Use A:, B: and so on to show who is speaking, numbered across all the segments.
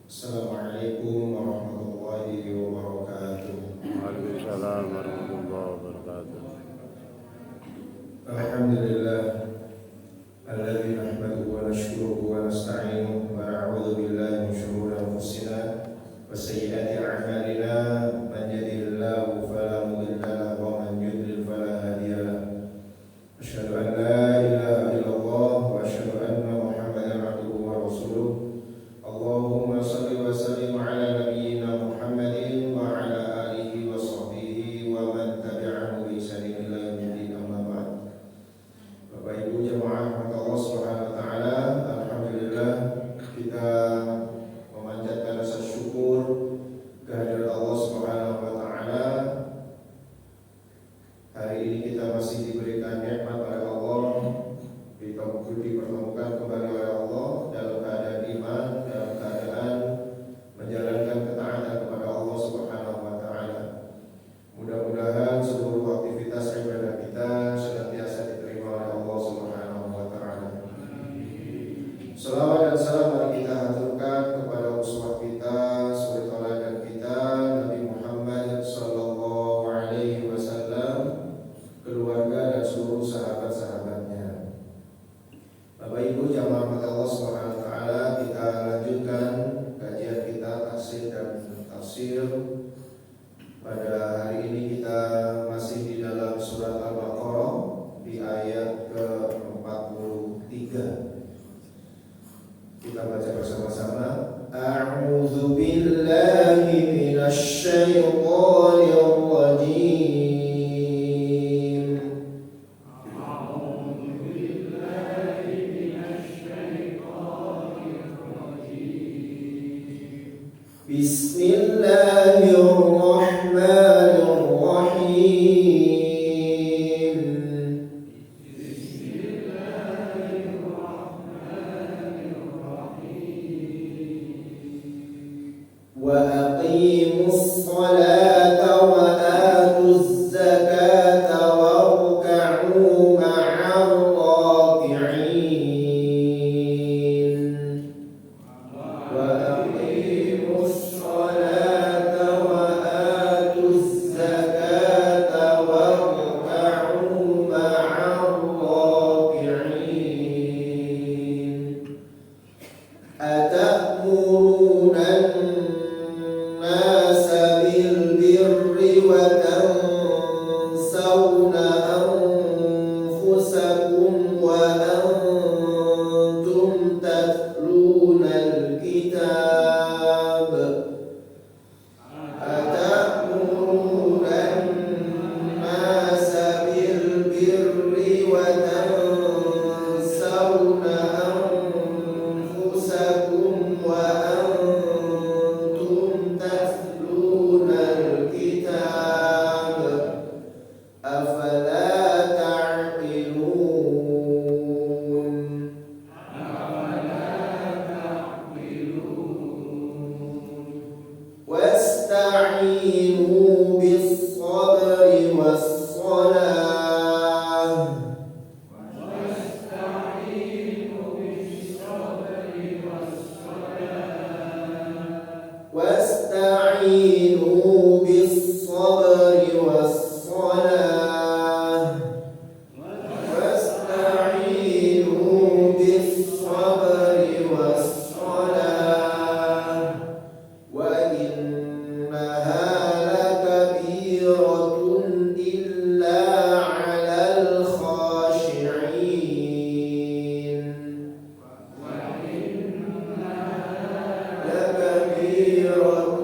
A: Assalamualaikum warahmatullahi wabarakatuh.
B: Waalaikumsalam warahmatullahi wabarakatuh.
A: Alhamdulillah alladzi nahmaduhu wa nashkuruhu wa nasta'inuhu wa na'udzu billahi min shururi anfusina wa sayyiati a'malina man yahdihillahu fala mudilla lahu wa man yudlil fala hadiya lahu. Asyhadu an la ilaha illallah wa asyhadu anna Muhammadan abduhu wa rasuluh. Allahumma salli wa sallim ala nabiyyina Muhammadin wa ala alihi wa sahbihi wa man tabi'ahu bi ihsanin ila yaumil amma ba'd. Bapak Ibu jemaah rahmat Allah Subhanahu wa taala, alhamdulillah kita memanjatkan rasa syukur kehadirat Allah Subhanahu wa taala. Hari ini kita masih diberikan nikmat oleh Allah, dipertemukan kembali oleh Allah dalam keadaan iman, dalam keadaan menjalankan ketaatan kepada Allah Subhanahu wa taala. Mudah-mudahan seluruh aktivitas ibadah kita senantiasa diterima oleh Allah Subhanahu wa taala. Selawat dan salam mari kita haturkan kepada uswah kita, suri tauladan kita, Nabi Muhammad sallallahu alaihi wasallam, keluarga dan seluruh sahabat-sahabatnya. Bapak Ibu jamaah rahmat Allah Subhanahu wa taala, kita lanjutkan kajian kita tafsir dan tafsir. Pada hari ini kita masih di dalam surat Al-Baqarah di ayat ke-43. Kita baca bersama-sama. A'udzu billahi minasy syaithanir rajim. Bismillahirrahmanirrahim. Wa aqimus salata wa atuz zakata warka'u ma'ar raki'in. Wa aqimus salata wa atuz zakata warka'u ma'ar raki'in. Atamuruna an-nasa bil birri wa tansawna anfusakum wa antum tatluna al-kitab. Atamuruna an-nasa bil birri wa tansawna anfusakum wa antum tatluna al-kitab. Afala ta'qilun. Wasta'inu bis-sabri was-salah. Wasta'inu bis-sabri was-salah. Wasta'inu bis-sabri was-salah. Wa innaha lakabiratun illa 'alal khashi'in. Lakabiratun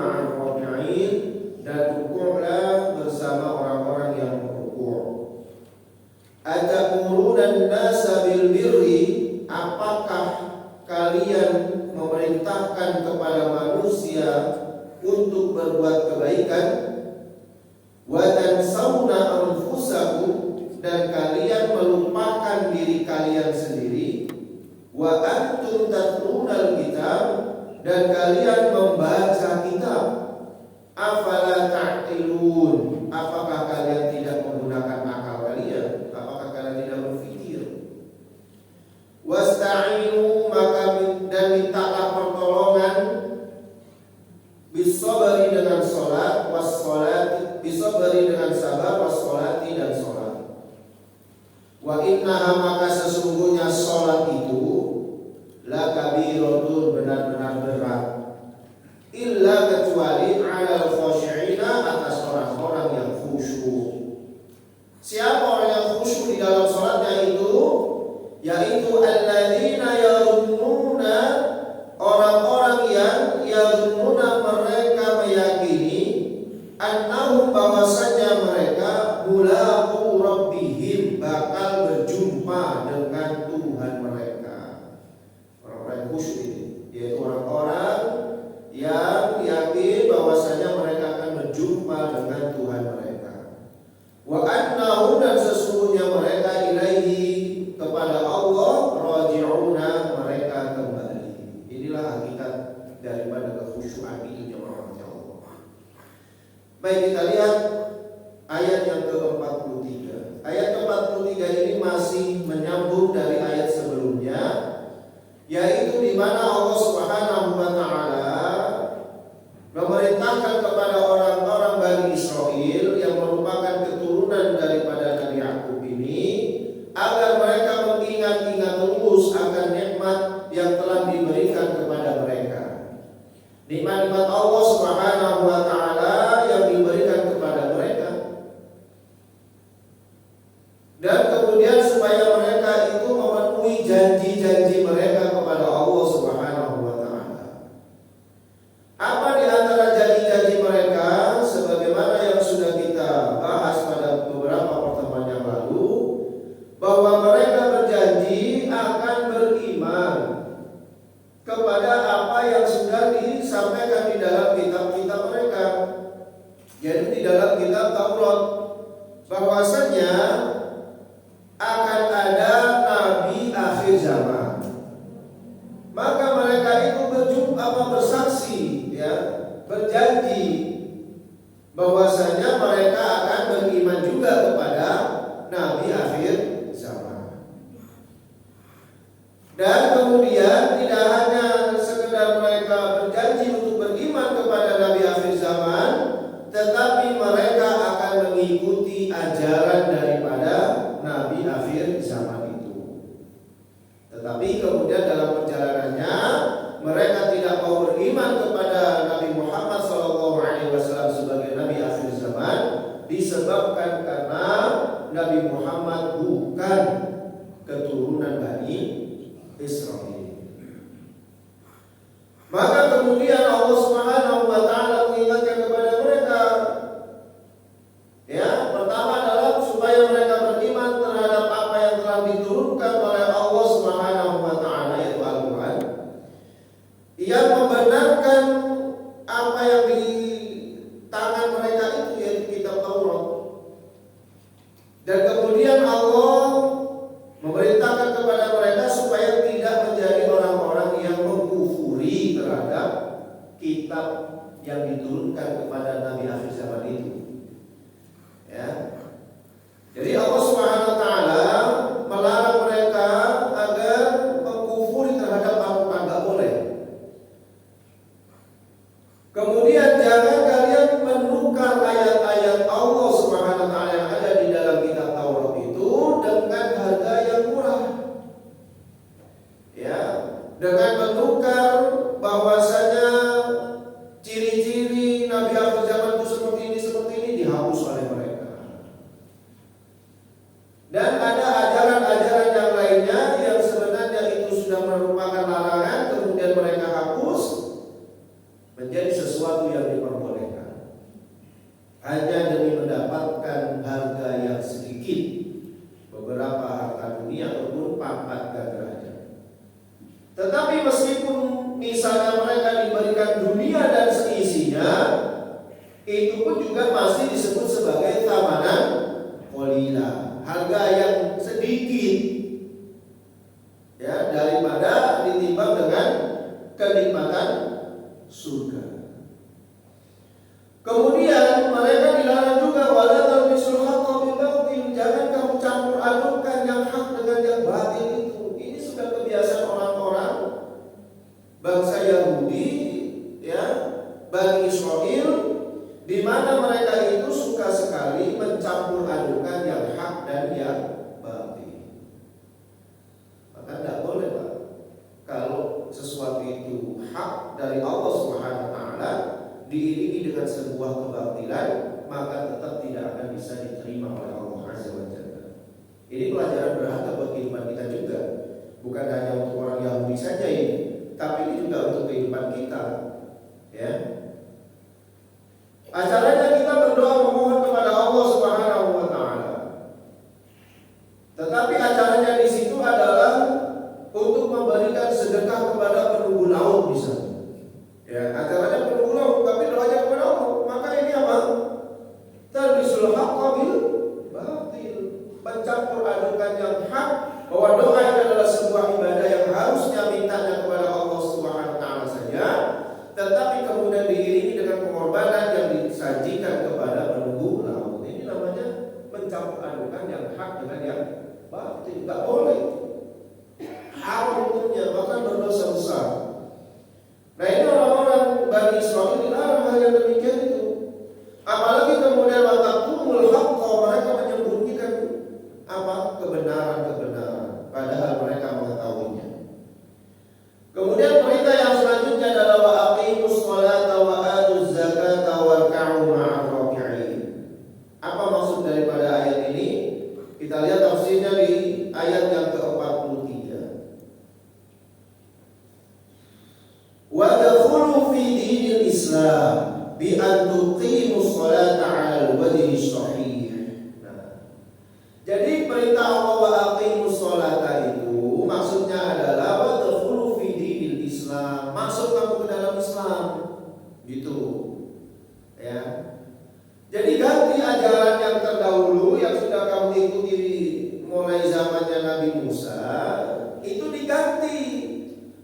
A: ma'ar raki'in, dan rukuklah bersama orang-orang yang rukuk. Atamuruna an-nasa bil birri, apakah kalian memerintahkan kepada manusia untuk berbuat kebaikan? Wa tansawna anfusakum, dan kalian melupakan diri kalian sendiri. Wa antum tatlunal kitab, dan kalian membaca kitab. Afala ta'qilun, apakah kalian tidak menggunakan akal kalian? Apakah kalian tidak berpikir? Wasta'inu, dan mintalah pertolongan, bisabari dengan salat, wassalati, bisabari dengan sabar, wassalati dan salat. Wa innaha, maka sesungguhnya salat itu la kabiratun, benar-benar berat, illa kecuali ala khashi'ina, atas orang-orang yang khusyuk. Siapa orang yang khusyuk di dalam salatnya itu? Yaitu alladzina yazunnuna, orang-orang yang yazunnuna, mereka meyakini, annahum, bahwasanya mereka mulaqu rabbihim, bakal berjumpa dengan Tuhan mereka. Orang-orang khusyuk ini yaitu orang-orang yang yakin bahwasanya mereka akan berjumpa dengan Tuhan mereka. Wa annahum, dan sesungguhnya mereka ilaihi, kepada Allah, raji'una, mereka kembali. Inilah hakikat daripada kekhusyuan ini, jemaah Allah. Baik, kita lihat ayat yang ke-43. Ayat ke-43 ini masih menyambung dari ayat sebelumnya, yaitu di mana Allah Subhanahu wa taala memerintahkan kepada orang-orang Bani Israil yang merupakan keturunan daripada Nabi Yakub ini, agar mereka mengingat-ingat terus akan nikmat yang telah diberikan kepada mereka. Nikmat-nikmat Allah Subhanahu wa taala yang diberikan kepada mereka. Dan kemudian supaya mereka itu memenuhi janji-janji mereka kepada Allah Subhanahu wa taala. Apa di antara janji-janji mereka? Sebagaimana yang sudah kita bahas pada beberapa pertemuan yang lalu, bahwa mereka berjanji akan beriman kepada apa yang sudah disampaikan di dalam kitab-kitab mereka, yaitu di dalam kitab Taurat, bahwasanya akan ada nabi akhir zaman. Maka mereka itu bersaksi, ya, berjanji bahwasanya mereka akan beriman juga kepada nabi akhir zaman. Dan kemudian tidak hanya sekedar mereka berjanji untuk beriman kepada nabi akhir zaman, tetapi mereka akan mengikuti ajaran daripada nabi akhir zaman itu. Tetapi kemudian dalam perjalanannya mereka tidak mau beriman kepada Nabi Muhammad SAW sebagai nabi akhir zaman, disebabkan karena Nabi Muhammad bukan keturunan Bani Israil. Maka kemudian Allah Subhanahu wa taala mengingatkan kepada mereka, ya, pertama adalah supaya mereka beriman terhadap apa yang telah diturunkan oleh Allah Subhanahu wa taala, yaitu Al-Qur'an, yang membenarkan apa yang di tangan mereka itu, yaitu kitab Taurat. Dan kemudian Allah memerintahkan kepada mereka supaya tidak menjadi orang-orang yang mengkufuri terhadap kitab yang diturunkan kepada Nabi akhir zaman itu. Ya. Jadi Allah Subhanahu wa taala melarang mereka agar mengkufuri terhadap Al-Qur'an, enggak boleh. Kemudian jangan kalian menukar ayat-ayat Allah Subhanahu wa taala yang ada di dalam kitab Taurat itu dengan harga yang murah. Ya, dengan menukar bahwasanya ciri-ciri Nabi akhir zaman itu seperti ini hanya demi mendapatkan harga yang sedikit, beberapa harta dunia ataupun pangkat dan derajat. Tetapi meskipun misalnya mereka diberikan dunia dan seisinya, itu pun juga masih disebut sebagai thamanan qalila, harga yang sedikit, ya, daripada ditimbang dengan kenikmatan surga. Kemudian mereka dilarang juga wala talbisul haqqa bil batil, jangan kamu campur adukkan yang hak dengan yang batil itu. Ini sudah kebiasaan orang-orang bangsa Yahudi, ya, Bani Israel, di mana mereka itu suka sekali mencampur adukan yang hak dan yang batil. Maka tidak boleh, Pak. Kalau sesuatu itu hak dari Allah Subhanahu wa taala diiringi dengan sebuah kebatilan, maka tetap tidak akan bisa diterima oleh Allah Azza wa Jalla. Ini pelajaran berharga buat kehidupan kita juga. Bukan hanya untuk orang Yahudi saja ini, tapi ini juga untuk kehidupan kita. Ya. Acaranya kita berdoa memohon kepada Allah Subhanahu wa taala. Tetapi acaranya di situ adalah untuk memberikan sedekah kepada penunggu laut misalnya. Ya, acaranya penunggu laut tapi doanya kepada Allah. Maka ini apa? Talbisul haqqa bil batil. Mencampur adukan yang hak, bahwa doa itu adalah sebuah ibadah yang harusnya mintanya kepada Allah Subhanahu wa taala saja, tetapi kemudian diiringi dengan pengorbanan yang disajikan kepada penunggu laut. Ini namanya mencampur adukan yang hak dengan yang batil. Tidak boleh. Haram hukumnya, bahkan berdosa besar. Nah, ini orang-orang Bani Israil dilarang hal yang demikian itu. Apalagi kemudian waqtumul haqqa, mereka menyembunyikan apa? Kebenaran-kebenaran, padahal mereka mengetahuinya. Kemudian perintah yang selanjutnya adalah wa aqimus sholata wa atuz zakata warka'u ma'ar raki'in. Apa maksud daripada ayat ini? Kita lihat tafsirnya di ayat yang ke-43. Wa dakhulu fi dinil Islam bi an tuqimus sholata 'alal wajhi shahih. Nah, jadi perintah Allah wa aqimus sholata itu maksudnya adalah wa dakhulu fi dinil Islam, masuk kamu ke dalam Islam, gitu. Ya. Jadi ganti ajaran yang terdahulu yang sudah kamu ikuti mulai zamannya Nabi Musa, itu diganti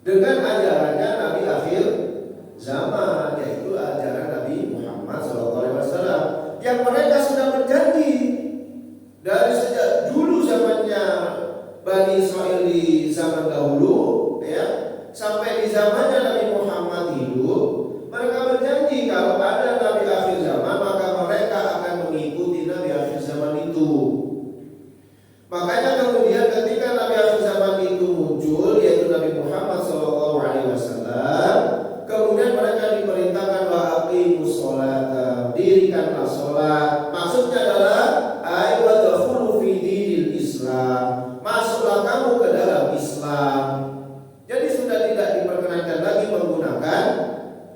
A: dengan ajarannya Nabi akhir zaman, yaitu ajaran Nabi Muhammad SAW, yang mereka sudah berjanji dari sejak dulu zamannya Bani Israil di zaman dahulu, ya, sampai di zamannya Nabi Muhammad hidup. Mereka berjanji kalau ada Nabi akhir zaman, maka mereka akan mengikuti Nabi akhir zaman itu. Makanya kemudian ketika Nabi akhir zaman itu muncul, yaitu Nabi Muhammad SAW, kemudian mereka diperintahkan wa aqimus sholata, dirikanlah sholat. Maksudnya adalah ay wa dakhulu fi dinil Islam, masuklah kamu ke dalam Islam. Jadi sudah tidak diperkenankan lagi menggunakan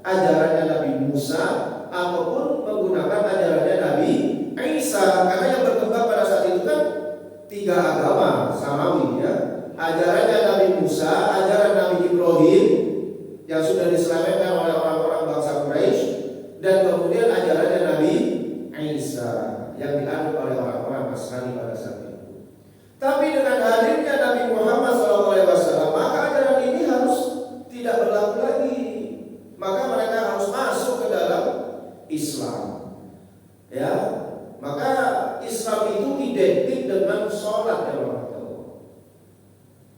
A: ajarannya Nabi Musa ataupun menggunakan ajarannya Nabi Isa, karena yang berkembang pada saat itu kan 3 agama samawi, ya. Ajarannya Nabi Musa, ajaran Nabi Ibrahim yang sudah diselamatkan oleh orang-orang bangsa Quraisy, dan kemudian ajarannya Nabi Isa yang dianut oleh orang-orang Nasrani pada saat itu. Tapi dengan hadirnya Nabi Muhammad SAW, maka ajaran ini harus tidak berlaku lagi. Maka mereka harus masuk ke dalam Islam. Ya, maka Islam itu identik dengan sholat, ya Allah.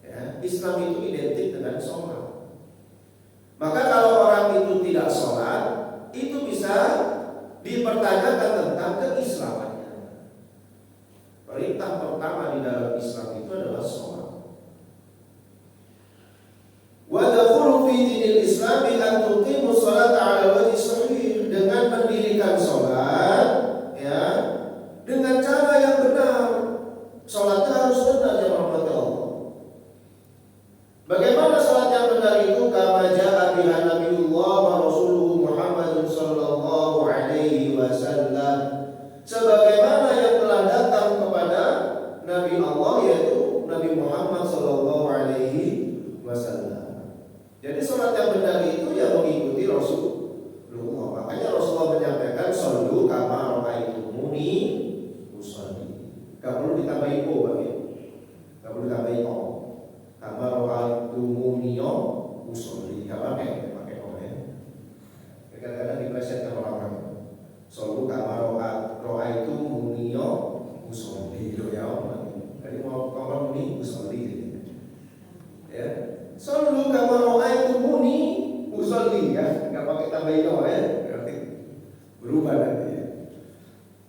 A: Ya, Islam itu identik dengan sholat. Maka kalau orang itu tidak sholat, itu bisa dipertanyakan tentang keislamannya. Perintah pertama di dalam Islam itu adalah sholat. Wa dakhulu fi dinil Islam bi an tuqimu sholata 'ala wajhi shahih, dengan mendirikan sholat, ya, dengan cara yang benar. Sholatnya harus benar, ya Allah. Bagaimana sholat yang benar itu? Kama ja'a biha Nabiullah wa Rasuluhu Muhammadun sallallahu alaihi wasallam,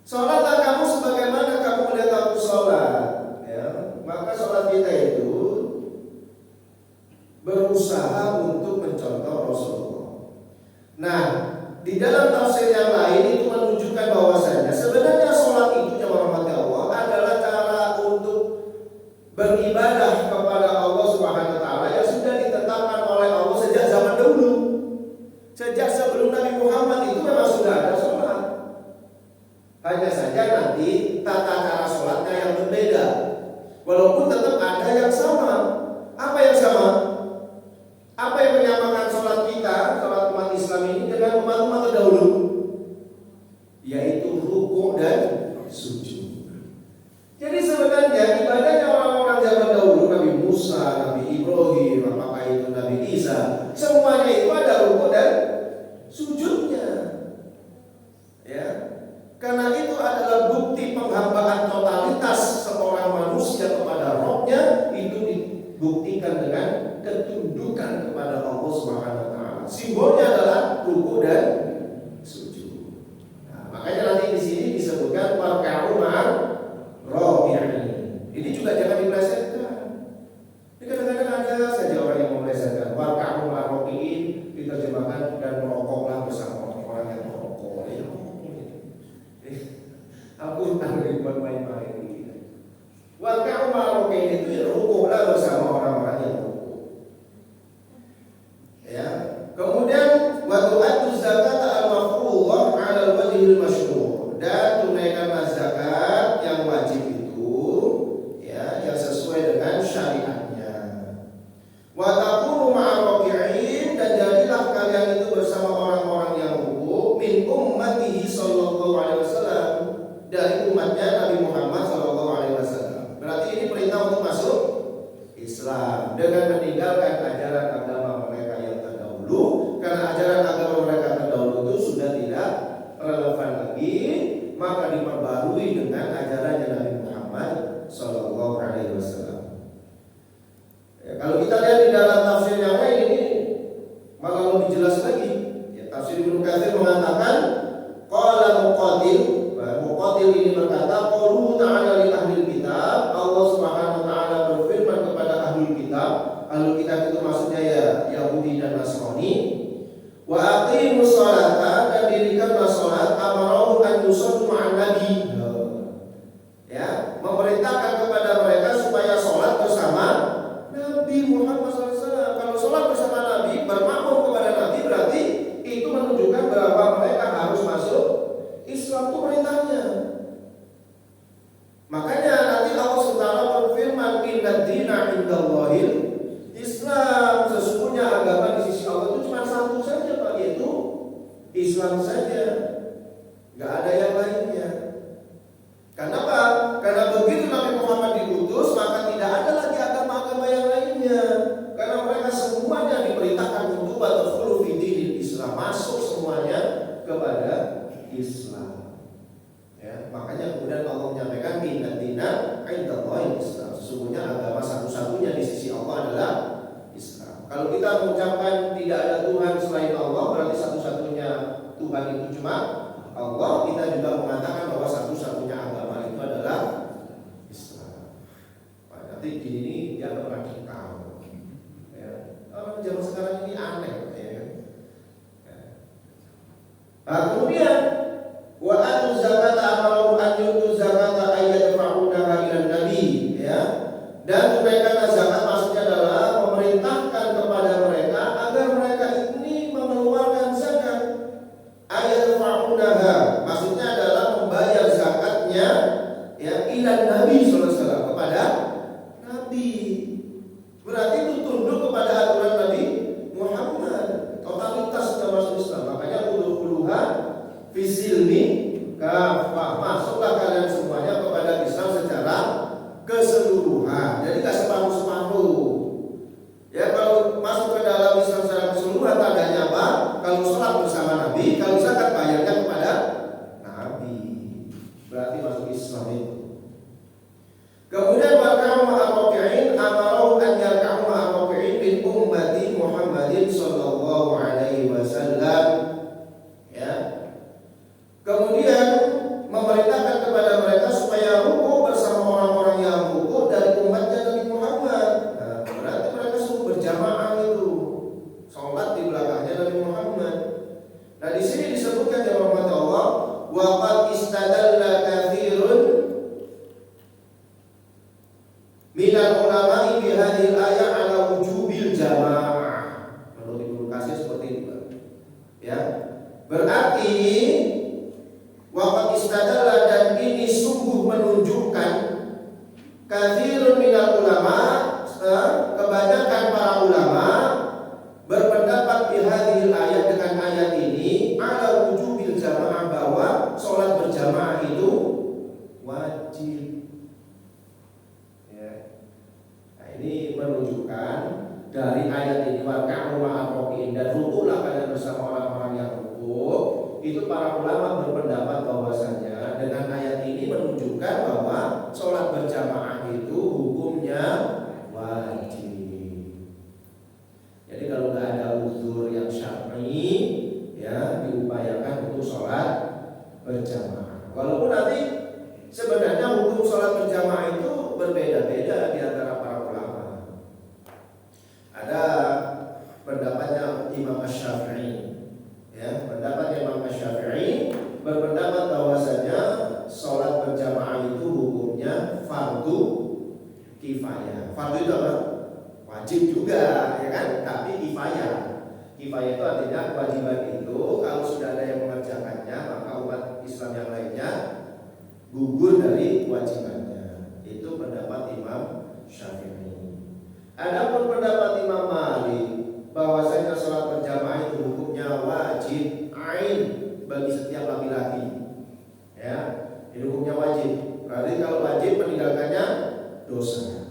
A: Sholatlah kamu sebagaimana kamu melihat aku sholat. Ya, maka sholat kita itu berusaha untuk mencontoh Rasulullah. Nah, di dalam tafsir yang lain itu menunjukkan bahwasanya sebenarnya sholat itu jemaah rahmati Allah adalah cara untuk beribadah kepada Allah Subhanahu wa taala yang sudah ditetapkan oleh Allah sejak zaman dahulu. Sejak sebelum Nabi Muhammad itu memang sudah ada sholat. Hanya saja nanti tata cara sholatnya yang berbeda. Walaupun tetap ada yang sama. Apa yang sama? Apa yang menyamakan sholat kita, sholat umat Islam ini dengan umat-umat terdahulu? Yaitu rukuk dan sujud. Jadi sebenarnya ibadahnya orang-orang zaman dahulu, Nabi Musa, Nabi Ibrahim, apakah itu Nabi Isa, semuanya itu ada rukuk dan sujudnya. Ya, karena itu adalah bukti penghambaan totalitas seorang manusia kepada Rabb-nya, itu dibuktikan dengan ketundukan kepada Allah Subhanahu wa taala. Simbolnya adalah rukuk dan sujud. Nah, makanya nanti di sini disebutkan warka'u ma'ar raki'in. Ini juga jangan dipelesetkan. Ini kadang-kadang ada saja orang yang mempelesetkan warka'u ma'ar raki'in, diterjemahkan dan merokoklah bersama orang-orang yang merokok. Aku tak ribet main-main. Warka'u ma'ar raki'in itu ya rukuklah bersama orang-orang yang merokok. Ya. Kemudian wa tu'addu zakat al-mafruḍah 'ala al-wajhi al-masyru', dan tunaikanlah zakat yang wajib itu ya yang sesuai dengan syariatnya. Wa taqulu ma'a raki'in, dan jadilah kalian itu bersama orang-orang yang rukuk min ummatihi sallallahu alaihi wasallam, dari umatnya Nabi Muhammad sallallahu alaihi wasallam. Berarti ini perintah untuk masuk Islam dengan meninggalkan ajaran agama mereka yang terdahulu, karena ajaran agama mereka terdahulu itu sudah tidak relevan lagi, maka diperbarui dengan ajarannya Nabi Muhammad sallallahu alaihi wasallam. Ya, kalau kita lihat di dalam tafsir yang lain ini malah lebih jelas lagi. Ya, tafsir Ibnu Katsir mengatakan qala Muqatil ini berkata qauluhu ta'ala li ahli kitab, Allah Subhanahu wa taala berfirman kepada ahli kitab. Ahli kitab itu maksudnya ya Yahudi dan Nasrani. Wa aqimus sholata, dan dirikanlah salat, amarohum an yusallu ma'an nabi. Ya, memerintahkan kepada mereka supaya salat bersama Nabi Muhammad SAW. Kalau salat bersama Nabi, bermakmum kepada Nabi, berarti itu menunjukkan bahwa mereka harus masuk Islam, itu perintahnya. Makanya nanti Allah SWT berfirman inna dina indallahil Islam, sesungguhnya agama di sisi Allah itu cuma satu saja Pak, yaitu Islam saja, nggak ada yang lainnya. Kenapa? Karena begitu Nabi Muhammad diutus, maka tidak ada lagi agama-agama yang lainnya, karena mereka semuanya diperintahkan untuk tadkhulu fi dinil Islam, masuk semuanya kepada Islam. Ya, makanya kemudian Allah menyampaikan inna dina indallahil Islam, sesungguhnya agama satu-satunya di sisi Allah adalah Islam. Kalau kita mengucapkan tidak ada Tuhan selain Allah, berarti satu-satunya Tuhan itu cuma Allah. Kita juga mengatakan bahwa satu-satunya agama itu adalah Islam. Nah, nanti di ini dia pernah kita tahu. Ya, orang zaman sekarang ini aneh, ya. Nah, kemudian wa atu zakata amaru an yutu zakata ayyadfa'unaha ila nabi, ya. Dan tunaikanlah zakat, maksudnya adalah memerintahkan kepada mereka agar mereka ini mengeluarkan zakat. Ayyadfa'unaha maksudnya adalah membayar zakatnya ya ila nabi sallallahu alaihi wasallam, kepada nabi. Berarti itu tunduk kepada aturan Nabi Muhammad, totalitas dalam masuk Islam. Makanya udkhuluha fi silmi kafah, masuklah kalian semuanya kepada Islam secara keseluruhan. Jadi gak separuh-separuh. Ya, kalau masuk ke dalam Islam secara keseluruhan tandanya apa? Kalau sholat bersama Nabi, kalau zakat bayarnya kepada Nabi, berarti masuk Islam itu. Kemudian warka'u ma'ar raki'in, amaru an yarka'u ma'ar raki'in min ummati Muhammadin sallallahu alaihi wasallam. Ya. Kemudian memerintahkan kepada mereka supaya rukuk bersama orang-orang yang rukuk dari umatnya Nabi Muhammad. Nah, berarti mereka suruh berjamaah itu, sholat di belakangnya Nabi Muhammad. Nah, di sini disebutkan ya rahmat Allah, wa qad istadalla katsirun minal ulama'i bi hadhil ayat ala wujubil jamaah. Menurut Ibnu Katsir seperti itu. Ya. Berarti waqad istadalla, dan ini sungguh menunjukkan katsirun minal ulama, kebanyakan para ulama berpendapat di hadhil ayat, dengan ayat ini ala wujubil jamaah, bahwa sholat berjamaah itu wajib. Ya. Nah, ini menunjukkan dari ayat ini warka'u ma'ar raki'in, dan rukuklah kalian bersama orang-orang yang rukuk. Itu para ulama berpendapat bahwasanya dengan ayat ini menunjukkan bahwa sholat berjamaah itu hukumnya wajib. Jadi kalau nggak ada uzur yang syar'i, ya diupayakan untuk sholat berjamaah. Walaupun nanti sebenarnya hukum sholat berjamaah itu berbeda-beda di antara para ulama. Ada pendapatnya Imam Asy-Syafi'i. Ya, pendapat Imam Asy-Syafi'i berpendapat bahwasanya sholat berjamaah itu hukumnya fardu kifayah. Fardu itu apa? Wajib juga, ya kan? Tapi kifayah. Kifayah itu artinya kewajiban itu kalau sudah ada yang mengerjakannya, maka umat Islam yang lainnya gugur dari kewajibannya. Itu pendapat Imam Syafi'i. Adapun pendapat Imam Malik bahwasanya sholat berjamaah itu hukumnya wajib ain bagi setiap laki-laki. Ya, ini hukumnya wajib. Berarti kalau wajib meninggalkannya dosa.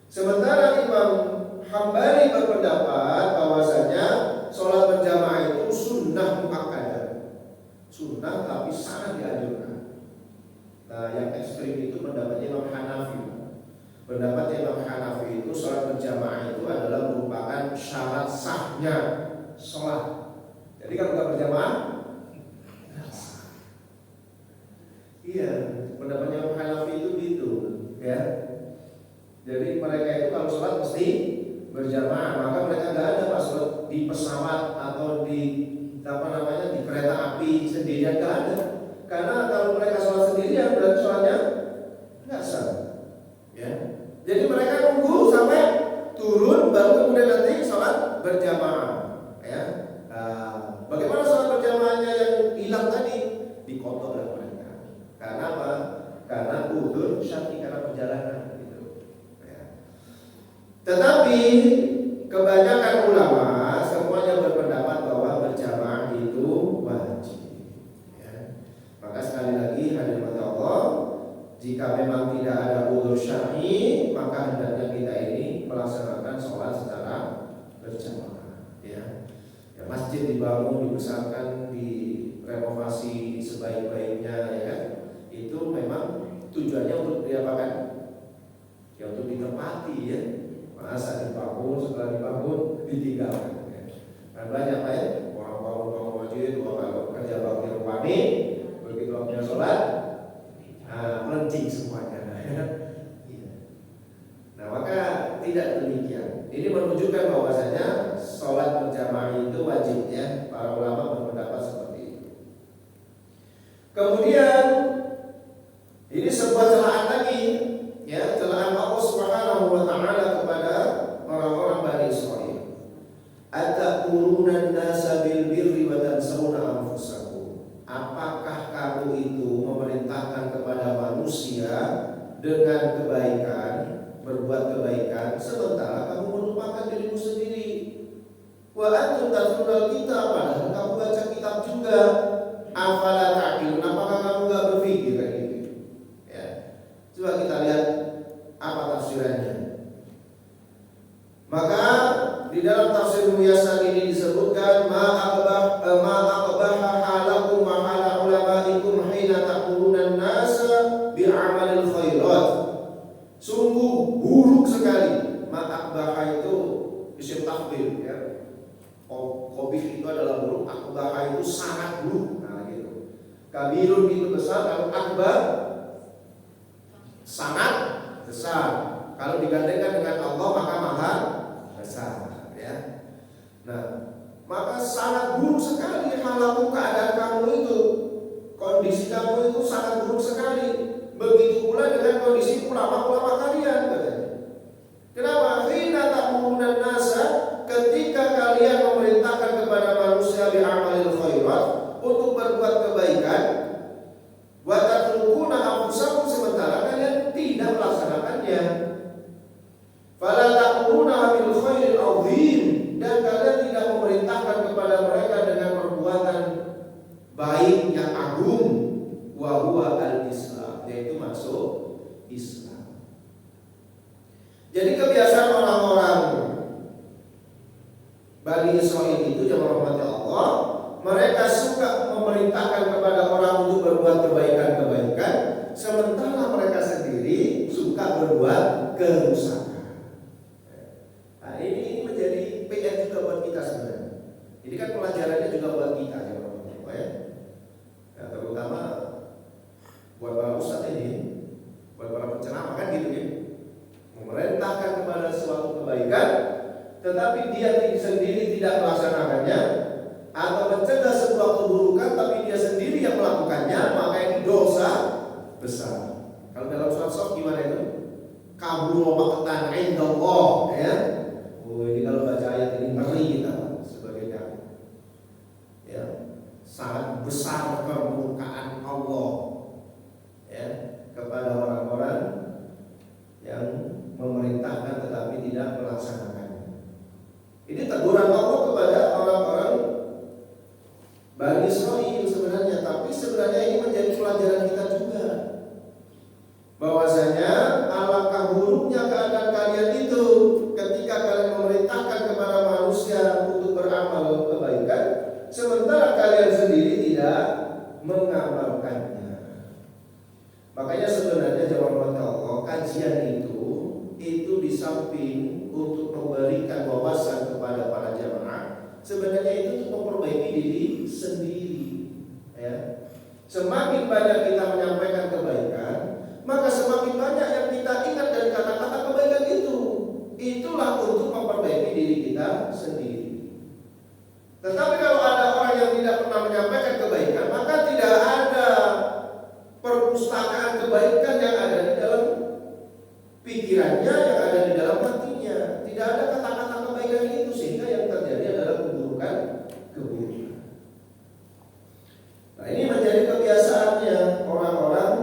A: Sementara Imam Hambali berpendapat bahwasanya sholat berjamaah itu sunnah muakkadah, sunnah tapi sangat dianjurkan. Nah, yang ekstrim itu pendapat Imam Hanafi. Pendapat Imam Hanafi itu sholat berjamaah itu adalah merupakan syarat sahnya sholat. Jadi kalau nggak berjamaah, iya, pendapat Imam Hanafi itu gitu, ya. Jadi mereka itu kalau sholat mesti berjamaah, maka mereka nggak ada pas sholat di pesawat atau di di kereta api sendirian, nggak ada. Karena kalau mereka sholat sendirian berarti sholatnya nggak sah. Ya. Jadi mereka nunggu sampai turun baru kemudian nanti sholat berjamaah. Ya. Bagaimana sholat berjamaahnya yang hilang tadi? Dikotor oleh mereka. Karena apa? Karena udzur syar'i, karena perjalanan. Gitu. Ya. Tetapi kebanyakan ulama semuanya berpendapat bahwa berjamaah itu wajib. Ya. Maka sekali lagi hadirin Allah, jika memang tidak ada udzur syar'i, maka hendaknya kita ini melaksanakan sholat secara berjamaah. Ya. Ya, masjid dibangun, dibesarkan, direnovasi sebaik-baiknya, ya kan? Itu memang tujuannya untuk diapakan? Ya untuk ditempati, ya. Masa dibangun, setelah dibangun ditinggalkan. Ya. Dan banyak ya orang bangun masjid, kalau kerja bakti rupani, begitu waktunya sholat, melencing semuanya. Nah, maka tidak demikian. Ini menunjukkan bahwasanya sholat berjamaah itu wajib, ya. Para ulama berpendapat seperti itu. Kemudian ini sebuah celaan lagi, ya, celaan Allah Subhanahu wa taala kepada orang-orang Bani Israil. Ataquluna an-nasa bil birri wa tansawna anfusakum. Apakah kamu itu memerintahkan kepada manusia dengan kebaikan, berbuat kebaikan, sementara kamu melupakan dirimu sendiri? Wa antum tatlunal kitab, padahal kamu baca kitab juga. Afala ta'qilun, apakah kamu enggak berpikir kayak gitu? Ya. Coba kita lihat apa tafsirannya. Maka di dalam tafsir Muyassar ini disebutkan aqbaha halakum wa hala ulamaikum hina taquluna an-nasa bi'amalil khairat. Sungguh buruk sekali. Aqbaha itu isim tafdhil, ya. Qabih itu adalah buruk, aqbaha itu sangat buruk. Nah, gitu. Kabirun itu besar, kalau akbar sangat besar. Kalau digandengkan dengan Allah maka maha besar, ya. Nah, maka sangat buruk sekali halamu, keadaan kamu itu, kondisi kamu itu sangat buruk sekali. Begitu pula dengan kondisi ulama-ulama kalian, katanya. Kenapa? Hina ta'muruna nasa, ketika kalian memerintahkan kepada manusia bi'amalil khairat, untuk berbuat kebaikan, wa tatrukuna anfusakum, sementara kalian tidak melaksanakannya. Fala ta'muruna bil khairil 'azim, dan kalian tidak memerintahkan kepada mereka dengan perbuatan baik yang agung, wa huwa al-islam, yaitu masuk Islam. Jadi kebiasaan orang-orang Bani Israil itu yang merahmati Allah, mereka suka memerintahkan kepada orang untuk berbuat kebaikan-kebaikan, sementara mereka sendiri suka berbuat kerusakan. Nah, ini menjadi PR juga buat kita sebenarnya. Ini kan pelajarannya juga buat kita, ya Bapak ya. Nah, terutama buat para ustadz ini, buat para penceramah kan gitu ya. Memerintahkan kepada suatu kebaikan, tetapi dia sendiri tidak melaksanakannya, atau mencegah sebuah keburukan tapi dia sendiri yang melakukannya, maka ini dosa besar. Kalau dalam surat Shaf gimana itu? Kabur maqtan indallah, ya. Oh, ini kalau baca ayat ini ngeri kita sebagai kami. Ya, sangat besar kemurkaan Allah, ya, kepada orang-orang yang memerintahkan tetapi tidak melaksanakannya. Ini teguran Allah kepada orang-orang Bani Israil sebenarnya, tapi sebenarnya ini menjadi pelajaran kita juga, bahwasanya alangkah buruknya keadaan kalian itu ketika kalian memerintahkan kepada manusia untuk beramal kebaikan, sementara kalian sendiri tidak mengamalkannya. Makanya sebenarnya jawab Allah, kajian itu di samping untuk memberikan wawasan kepada para jamaah, sebenarnya itu untuk memperbaiki diri sendiri, ya. Semakin banyak kita menyampaikan kebaikan, maka semakin banyak yang kita ingat dari kata-kata kebaikan itu. Itulah untuk memperbaiki diri kita sendiri. Tetapi kalau ada orang yang tidak pernah menyampaikan kebaikan, maka tidak ada perpustakaan kebaikan yang ada di dalam pikirannya, yang ada di dalam hatinya. Tidak ada kata-kata kebaikan itu, sehingga yang terjadi adalah keburukan. Nah, ini menjadi kebiasaannya orang-orang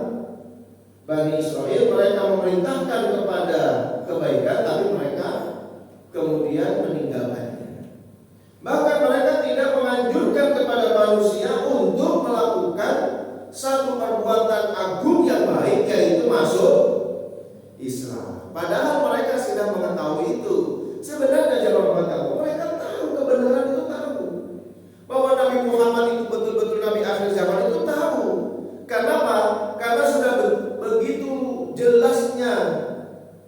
A: Bani Israil. Mereka memerintahkan kepada kebaikan, tapi mereka kemudian meninggalkannya. Bahkan mereka tidak menganjurkan kepada manusia untuk melakukan satu perbuatan agung yang baik, yaitu masuk Islam. Padahal mereka sudah mengetahui itu. Sebenarnya jemaah mereka tahu kebenaran itu, tahu bahwa Nabi Muhammad itu betul-betul Nabi akhir zaman itu tahu. Kenapa? Karena sudah begitu jelasnya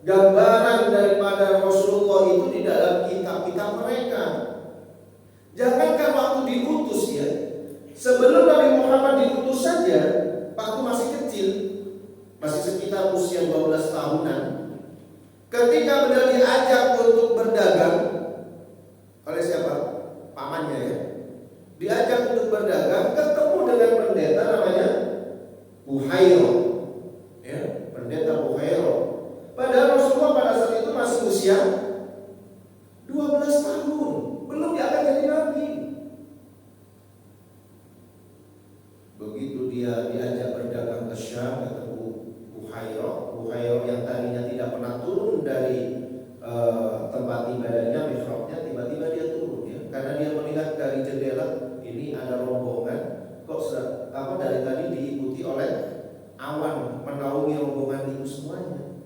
A: gambaran daripada Rasulullah itu di dalam kitab-kitab mereka. Jangankan waktu diutus, ya, sebelum Nabi Muhammad diutus saja, waktu masih kecil, masih sekitar usia 12 tahunan, ketika beliau diajak untuk berdagang oleh siapa? Pamannya, ya. Diajak untuk berdagang, ketemu dengan pendeta namanya Buhairah, ya, pendeta Buhairah. Padahal Rasulullah pada saat itu masih usia 12 tahun, belum diangkat jadi nabi. Begitu dia diajak berdagang ke Syam, ketemu Buhairah yang tadinya tidak pernah turun dari tempat ibadahnya, mihrabnya, tiba-tiba dia turun, ya, karena dia melihat dari jendela ini ada rombongan, kok dari tadi diikuti oleh awan menaungi rombongan itu semuanya.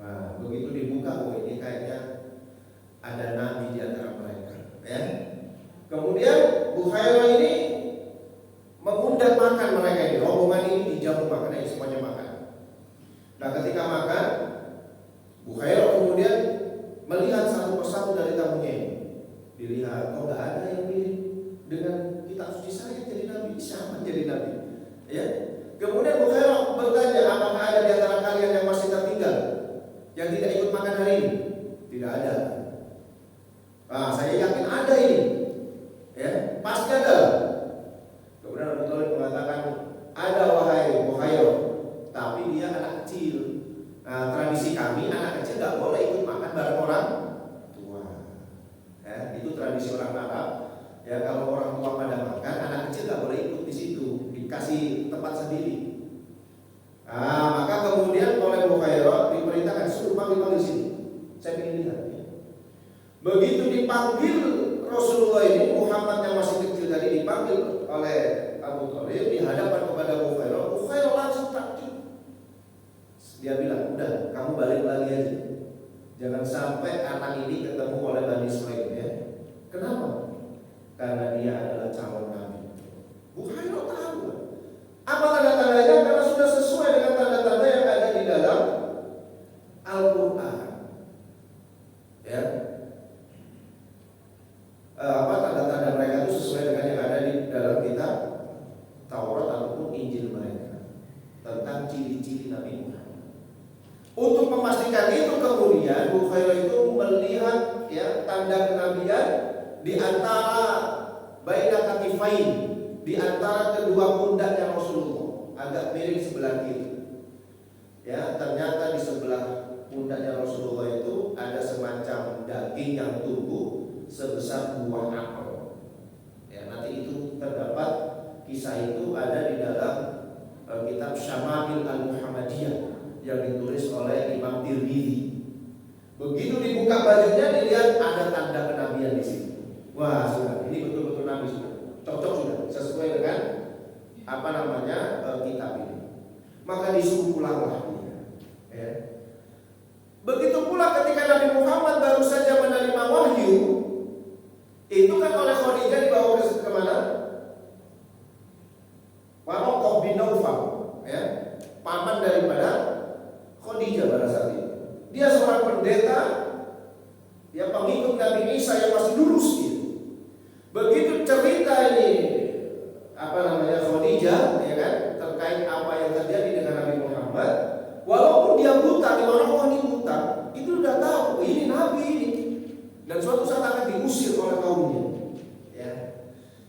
A: Nah, begitu dibuka, oh ini kayaknya ada nabi di antara mereka, ya. Kemudian Buhairah ini mengundang makan mereka ini, rombongan ini dijamu makan, semuanya makan. Nah, ketika makan, Buhairah kemudian melihat satu persatu dari tamunya ini. Dilihat, oh nggak ada yang mirip dengan kitab suci saya jadi nabi. Siapa jadi nabi? Ya. Kemudian Bukhairah bertanya, apakah ada di antara kalian yang masih tertinggal, yang tidak ikut makan hari ini? Tidak ada. Saya yakin ada ini. Ya, pasti ada. Kemudian Abu Thalib mengatakan, ada wahai Bukhairah, tapi dia anak kecil. Tradisi kami anak kecil nggak boleh ikut makan bareng orang tua. Ya, itu tradisi orang Arab. Ya, kalau orang tua pada makan, anak kecil nggak boleh ikut di situ, dikasih tempat sendiri. Maka kemudian oleh Bukhairah diperintahkan suruh panggil di sini. Saya ingin lihat. Ya. Begitu dipanggil Rasulullah ini, Muhammad yang masih kecil tadi dipanggil oleh Abu Thalib di hadapan kepada Bukhairah. Bukhairah langsung takjub. Dia bilang, udah, kamu balik lagi aja. Jangan sampai anak ini ketemu oleh Bani Israil ya. Kenapa? Karena dia adalah calon nabi. Bukhairah tahu. Apa tanda-tandanya? Karena sudah sesuai dengan tanda-tanda yang ada di dalam Al-Quran. Ya. Apa tanda-tanda mereka itu sesuai dengan yang ada di dalam kitab Taurat ataupun Injil mereka tentang ciri-ciri Nabi Muhammad. Untuk memastikan itu kemudian Bukhairah itu melihat ya tanda kenabian di antara baina katifain, di antara kedua pundaknya Rasulullah, agak miring sebelah kiri. Ya, ternyata di sebelah pundaknya Rasulullah itu ada semacam daging yang tumbuh sebesar buah apel. Ya, nanti itu terdapat kisah itu ada di dalam kitab Syama'il Al-Muhammadiyah yang ditulis oleh Imam Tirmidzi. Begitu dibuka bajunya dilihat ada tanda kenabian di situ. Wah, sudah, ini betul-betul nabi sudah. Cocok sudah, sesuai dengan kitab ini. Maka disuruh pulanglah dia. Ya. Begitu pula ketika Nabi Muhammad baru saja menerima wahyu, itu kan oleh Khadijah dibawa ke mana? Waraqah bin Naufal, ya, paman daripada Khadijah pada saat itu. Dia seorang pendeta, dia pengikut Nabi Isa yang masih lurus dia. Begitu cerita ini Khadijah, ya kan, terkait apa yang terjadi dengan Nabi Muhammad, walaupun dia buta, di orang ini buta, itu udah tahu ini Nabi ini, dan suatu saat akan diusir oleh kaumnya. Ya.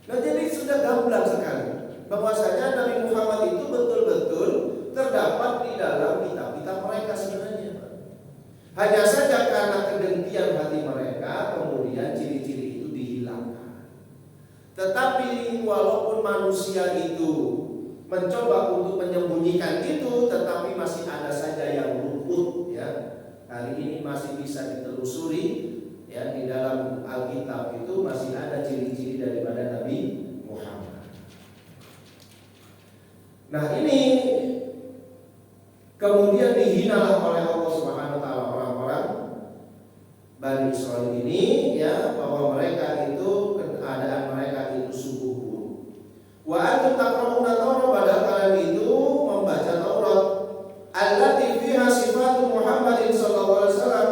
A: Nah, jadi sudah gamblang sekali bahwasanya Nabi Muhammad itu betul-betul terdapat di dalam kitab-kitab mereka sebenarnya. Hanya saja karena kedengkian hati mereka, kemudian ciri-ciri itu dihilangkan. Tetapi walaupun manusia itu mencoba untuk menyembunyikan itu, tetapi masih ada saja yang luput. Ya, hari ini masih bisa ditelusuri. Ya, di dalam Alkitab itu masih ada ciri-ciri daripada Nabi Muhammad. Nah, ini kemudian dihinalah oleh Allah Subhanahu wa taala orang-orang Bani Israil ini, ya, bahwa mereka itu keadaan mereka itu subuh. Wa antum taqra'una Taurat, padahal kalian itu membaca Taurat allati fiha sifatu Muhammadin sallallahu alaihi wasallam,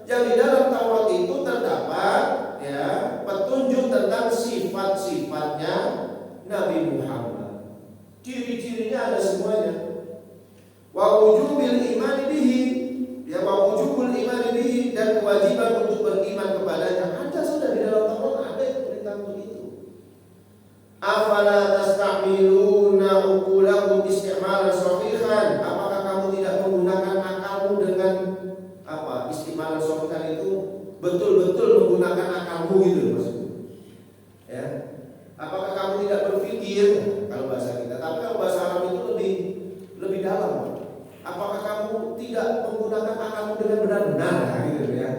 A: yang di dalam Taurat itu terdapat ya petunjuk tentang sifat-sifatnya Nabi Muhammad. Ciri-cirinya ada semuanya. Wa wujubil imani bihi, ya, wa wujubul imani bihi, dan kewajiban untuk beriman kepadanya. Ada sudah di dalam Taurat, ada perintah begitu. Afala tastamiluna uqulakum isti'malan sahihan, apakah kamu tidak menggunakan akalmu dengan istimalan sahihan itu betul-betul menggunakan akalmu gitu maksudnya. Ya. Apakah kamu tidak berpikir, kalau bahasa kita, tapi kalau bahasa Arab itu lebih dalam. Apakah kamu tidak menggunakan akalmu dengan benar-benar, gitu ya?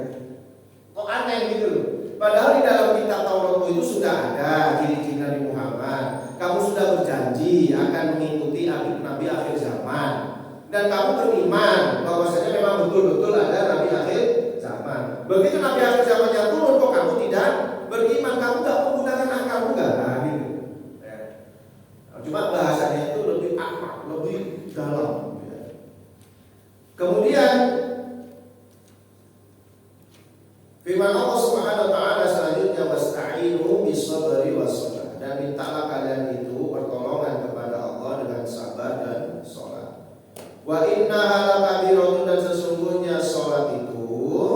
A: Kok aneh gitu loh. Padahal di dalam kitab Taurat itu sudah ada ciri-ciri Nabi Muhammad. Kamu sudah berjanji akan mengikuti Nabi akhir zaman, dan kamu beriman bahwasanya memang betul-betul ada Nabi akhir zaman. Begitu Nabi akhir zamannya turun, kok kamu tidak beriman? Kamu tidak menggunakan akalmu, enggak? Gitu. Ya. Cuma bahasanya itu lebih amak, lebih dalam. Kemudian firman Allah Subhanahu wa taala selanjutnya, wasta'inu bis-sabri was-salah, dan mintalah kalian itu pertolongan kepada Allah dengan sabar dan sholat. Wa innaha lakabiratun, dan sesungguhnya sholat itu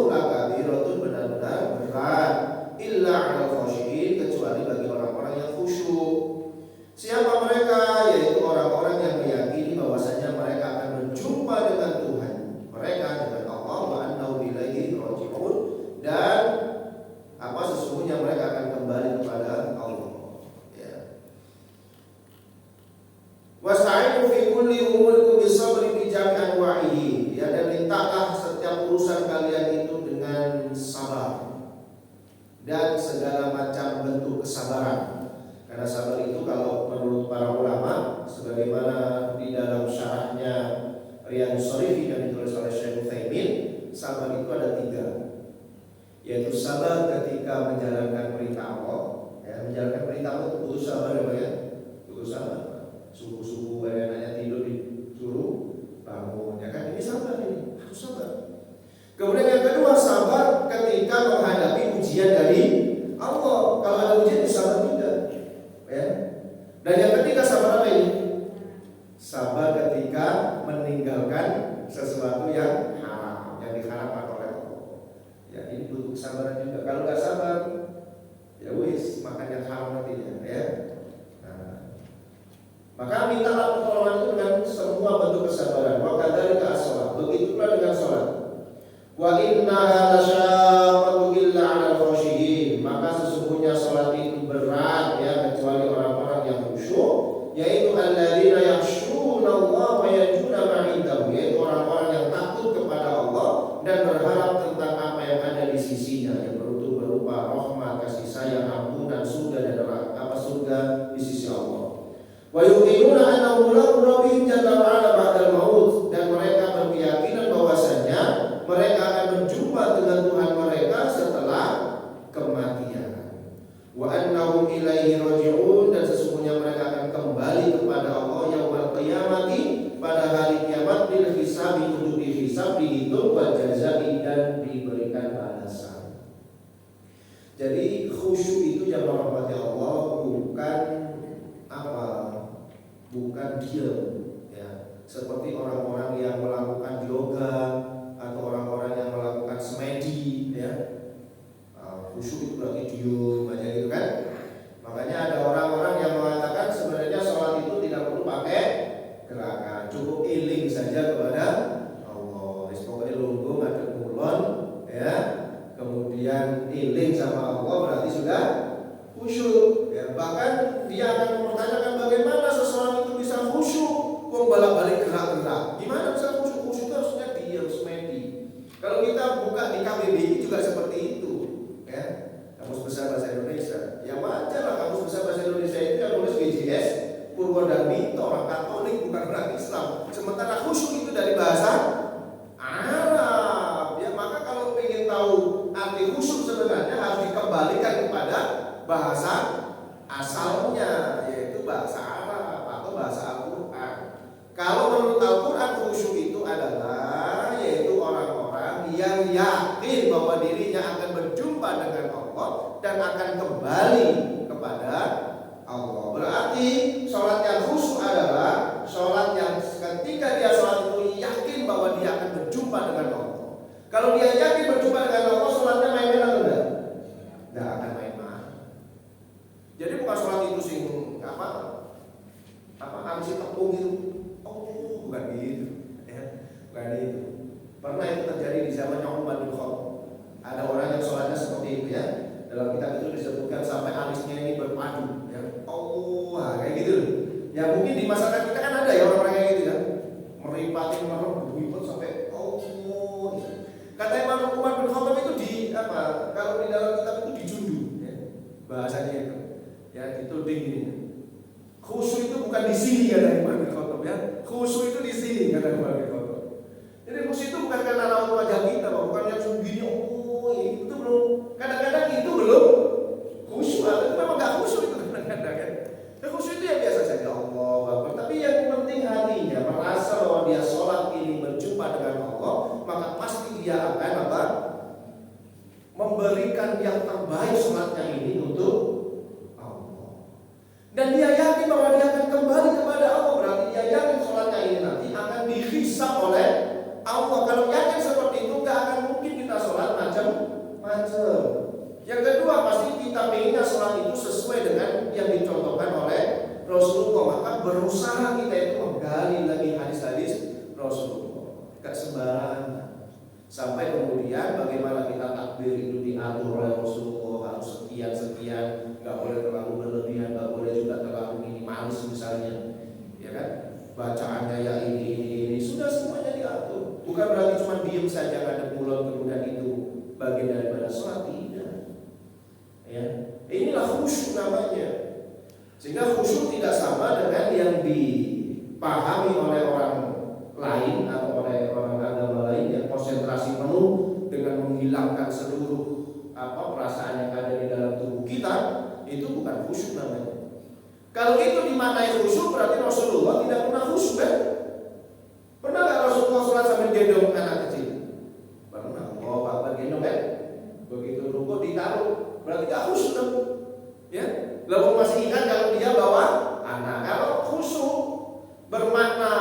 A: lakabiratun, benar-benar berat, illa 'alal khashiyin, kecuali bagi orang-orang yang khusyuk. Siapa mereka? Yaitu orang-orang yang meyakini bahwasanya mereka akan berjumpa dengan Tuhan mereka, dengan Allah, wa annahu ilaihi raji'un, dan sesungguhnya mereka akan kembali kepada Allah. Ya. Wasta'inu fi kulli umurikum bisabri bi jami' anwa'ihi. Ya, dan mintalah setiap urusan kalian itu dengan sabar dan segala macam bentuk kesabaran. Karena sabar itu kalau menurut para ulama, sebagaimana di dalam syarahnya Riyadhus Shalihin yang ditulis oleh Syekh Utsaimin, sabar itu ada 3. Yaitu sabar ketika menjalankan perintah Allah. Ya, menjalankan perintah Allah itu butuh sabar ya, butuh sabar. Subuh-subuh enaknya tidur disuruh bangun, ya kan, ini sabar, ini harus sabar. Kemudian yang kedua, sabar ketika menghadapi ujian dari Allah. Kalau ada ujian sabar juga, ya. Dan yang ketiga, sabar apa ini? Sabar ketika meninggalkan sesuatu yang haram, yang diharamkan oleh Allah. Ya, ini butuh kesabaran juga. Kalau nggak sabar, ya wis makan yang haram nantinya, ya. Nah, maka mintalah pertolongan itu dengan semua bentuk kesabaran. Wa kadzalika as-shalah, begitu pula dengan salat. Wa innaha lasyaqqatun illa 'alal khashiyin, maka sesungguhnya salat itu berat, ya, kecuali orang-orang yang khusyuk, yaitu alladzina yakhshuna Allah wa yarjuna ma 'indahu, yaitu orang-orang yang takut kepada Allah dan berharap tentang apa yang ada di sisinya, yang berupa rahmat, kasih sayang, ampunan, surga, dan surga di sisi Allah. Wa yuqinuna annahu mulaqu rabbihim jalla wa 'ala ba'dal maut, dan mereka berkeyakinan bahwasanya mereka akan berjumpa dengan Tuhan mereka setelah kematian. Wa annahum ilaihi raji'un, dan sesungguhnya mereka akan kembali kepada Allah yaumul qiyamati, pada hari kiamat, bil hisabi, untuk dihisab, dihitung, wal jazai, dan diberikan balasan. Jadi khusyuk itu jamaah rahmati Allah bukan apa? Bukan diam, ya. Seperti orang-orang yang melakukan yoga atau orang-orang yang melakukan semedi, ya. Khusyuk itu berarti diam aja gitu kan. Makanya ada orang-orang yang mengatakan sebenarnya sholat itu tidak perlu pakai gerakan, cukup iling saja kepada Allah. Pokoknya lungguh ngadep kulon, ya. Kemudian iling sama Allah berarti sudah khusyuk, ya. Bahkan dia akan mempertanyakan bagaimana seseorang itu bisa khusyuk, kok balik-balik gerak-gerak. Gimana bisa khusyuk? Khusyuk itu harusnya diam, semedi. Kalau kita buka di KBBI juga seperti itu, ya. Kamus Besar Bahasa Indonesia, ya wajar lah. Kamus Besar Bahasa Indonesia itu yang nulis BJS Purwodamito, orang Katolik, bukan orang Islam. Sementara khusyuk itu dari bahasa Arab, ya. Maka kalau ingin tahu arti khusyuk sebenarnya harus dikembalikan kepada bahasa asalnya, yaitu bahasa Arab atau bahasa Al-Quran. Kalau menurut Al-Quran, khusyuk itu adalah yaitu orang-orang yang yakin bahwa dirinya akan berjumpa dengan Allah dan akan kembali kepada Allah. Berarti sholat yang khusyuk adalah sholat yang ketika dia sholat itu yakin bahwa dia akan berjumpa dengan Allah. Kalau dia yakin berjumpa dengan Allah, sholatnya main-main atau enggak? Enggak akan main-main. Jadi bukan sholat itu sing angsi tepung itu. Oh, bukan gitu, ya. Bukan itu. Pernah itu terjadi di zamannya Umar bin Khattab. Ada orang yang sholatnya seperti itu, ya. Dalam kitab itu disebutkan sampai alisnya ini berpadu, ya. Oh, kayak gitu. Ya mungkin di masyarakat kita kan ada ya orang-orang kayak gitu, ya. Meripatin merem sampai kata Imam Umar bin Khattab itu kalau di dalam kitab itu dijunjung, ya. Bahasanya itu, ya, dituding ini. Khusyuk itu bukan di sini kata Umar bin Khattab, ya. Khusyuk itu di sini kata Umar bin Khattab. Jadi khusyuk itu bukan karena raut wajah kita, bukan yang begini. Itu belum. Kadang-kadang itu belum khusyuk, itu memang nggak khusyuk itu kadang-kadang, kan. Khusyuk itu yang biasa saja, Allah. Tapi yang penting hatinya merasa bahwa dia sholat ini berjumpa dengan Allah, maka pasti dia akan memberikan yang terbaik sholatnya ini untuk Allah. Dan dia yakin bahwa dia akan kembali kepada Allah. Berarti dia yakin berusaha kita itu menggali lagi hadis-hadis Rasulullah, gak sembarangan. Sampai kemudian bagaimana kita takbir itu diatur oleh Rasulullah, harus sekian, gak boleh terlalu berlebihan, gak boleh juga terlalu minimalis misalnya, ya kan? Bacaannya ya ini, sudah semuanya diatur. Bukan berarti cuma diem saja ngadep mulut kemudian itu bagian daripada sholat, tidak. Ya, inilah khusyuk namanya. Sehingga khusyuk tidak sama dengan yang dipahami oleh orang lain atau oleh orang agama lain yang konsentrasi penuh dengan menghilangkan seluruh perasaan yang ada di dalam tubuh kita. Itu bukan khusyuk namanya. Kalau itu dimaknai khusyuk berarti Rasulullah tidak pernah khusyuk kan? Pernah nggak Rasulullah sholat sambil gendong anak kecil? Pernah. Oh, bapak gendong kan? Begitu rukuk ditaruh, berarti nggak khusyuk dong? Ya, lalu masih ingat kalau dia bawa anak. Kalau khusyuk bermakna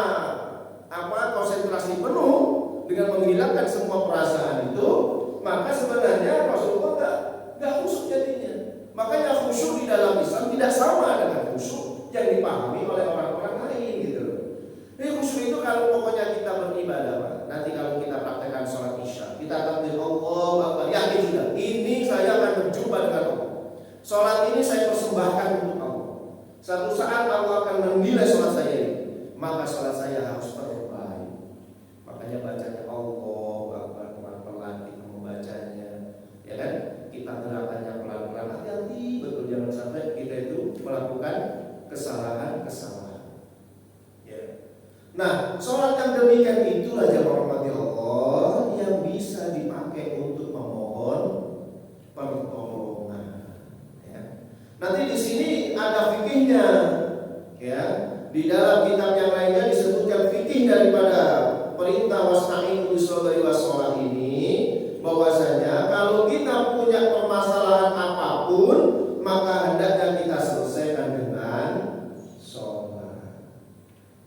A: konsentrasi penuh dengan menghilangkan semua perasaan itu, maka sebenarnya Rasulullah nggak khusyuk jadinya. Makanya khusyuk di dalam Islam tidak sama dengan khusyuk yang dipahami oleh orang-orang lain gitu. Ini khusyuk itu kalau pokoknya kita beribadah, Pak. Nanti kalau kita praktekkan sholat isya, kita takbir Allah Akbar, yakin sudah, ini saya akan berjumpa dengan Allah. Sholat ini saya persembahkan untuk Allah. Satu saat Allah akan menilai sholat saya ini, maka sholat saya harus terbaik. Makanya bacanya Allah Akbar, pelan-pelan kita membacanya, ya kan? Kita gerakannya pelan-pelan, hati-hati betul, jangan sampai kita itu melakukan kesalahan-kesalahan. Ya. Nah, sholat yang demikian itulah jemaah rahmati Allah yang bisa dipakai untuk memohon pertolongan. Ya. Nanti di sini ada fikihnya, ya. Di dalam kitab yang lainnya disebutkan fikih daripada perintah wasta'inu bis-shabri was-shalah ini, bahwasanya kalau kita punya permasalahan apapun, maka hendaknya kita selesaikan dengan sholat.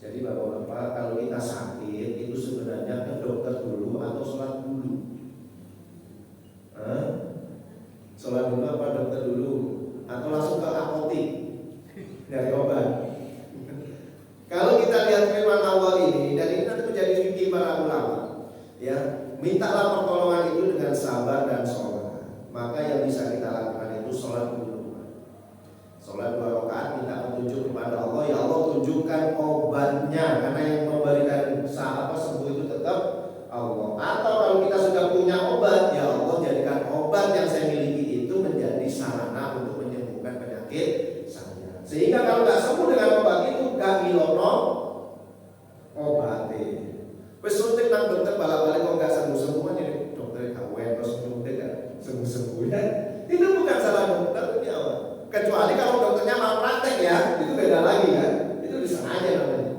A: Jadi bapak-bapak, kalau kita sakit itu sebenarnya ke dokter dulu atau sholat dulu? Sholat dulu apa dokter dulu? Atau langsung ke apotek dari obat? Kalau kita lihat firman Allah ini, dan ini nanti menjadi fikih para ulama, ya, mintalah pertolongan itu dengan sabar dan sholat. Maka yang bisa kita lakukan itu sholat dulu. Sholat 2 rakaat, minta petunjuk kepada Allah. Ya Allah, tunjukkan obatnya, karena yang memberikan sembuh itu tetap Allah. Atau kalau kita sudah punya obat, ya Allah, jadikan obat yang saya miliki itu menjadi sarana untuk menyembuhkan penyakit saya. Sehingga kalau nggak sembuh dengan obat itu, gak ilono obatnya. Wes suntik nang dokter balik-balik kok gak sembuh-sembuh kan jadi dokter kawen terus nyuntik kan sembuh-sembuh ya. Itu bukan salah dokternya. Kecuali kalau dokternya malpraktek ya, itu beda lagi kan. Itu disengaja namanya.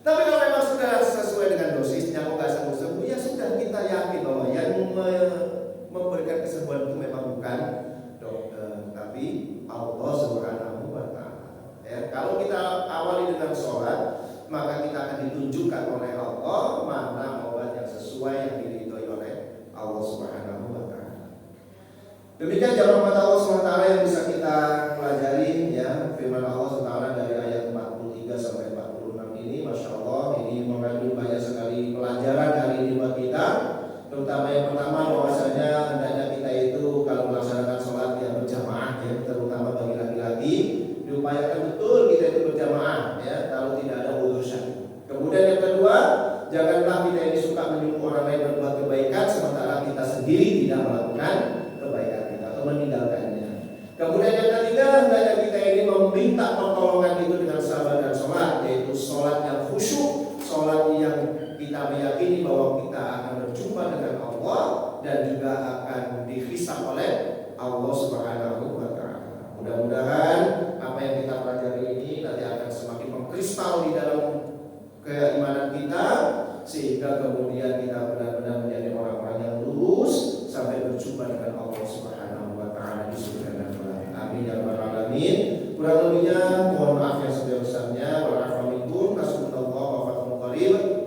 A: Tapi kalau memang sudah sesuai dengan dosisnya kok gak sembuh-sembuh, ya sudah, kita yakin bahwa yang memberikan kesembuhan itu memang bukan dokter, tapi Allah Subhanahu wa Ta'ala. Ya, kalau kita awali dengan sholat, maka kita akan ditunjukkan oleh Allah mana obat yang sesuai yang diridhoi oleh Allah Subhanahu wa Ta'ala. Demikian jamaah Allah Subhanahu wa Ta'ala yang bisa kita pelajari, ya, firman Allah Subhanahu wa Ta'ala dari ayat 43 sampai 46 ini, Masya Allah, ini mengandung banyak sekali pelajaran hari ini buat kita. Terutama yang pertama, bahwasanya hendaknya kita itu kalau melaksanakan sholat yang berjamaah, ya, terutama bagi laki-laki, diupayakan betul kita itu berjamaah, ya, kalau tidak ada udzur syar'i. Kemudian yang kedua, janganlah kita ini suka menyuruh orang lain berbuat kebaikan sementara kita sendiri tidak melakukan kebaikan kita atau meninggalkannya. Kemudian yang ketiga, hendaknya kita ini meminta pertolongan itu dengan sabar dan sholat, yaitu sholat yang khusyuk, sholat yang kita meyakini bahwa kita akan berjumpa dengan Allah dan juga akan dihisab oleh Allah Subhanahu wa Ta'ala. Mudah-mudahan apa yang kita pelajari ini nanti akan semakin mengkristal di dalam keimanan kita, sehingga kemudian kita benar-benar menjadi orang-orang yang lurus sampai berjumpa dengan Allah Subhanahu wa Ta'ala di surga nanti. Amin ya rabbal alamin. Kurang lebihnya mohon maaf yang sebesar-besarnya. Wa rahmatullahi wa barakatuh.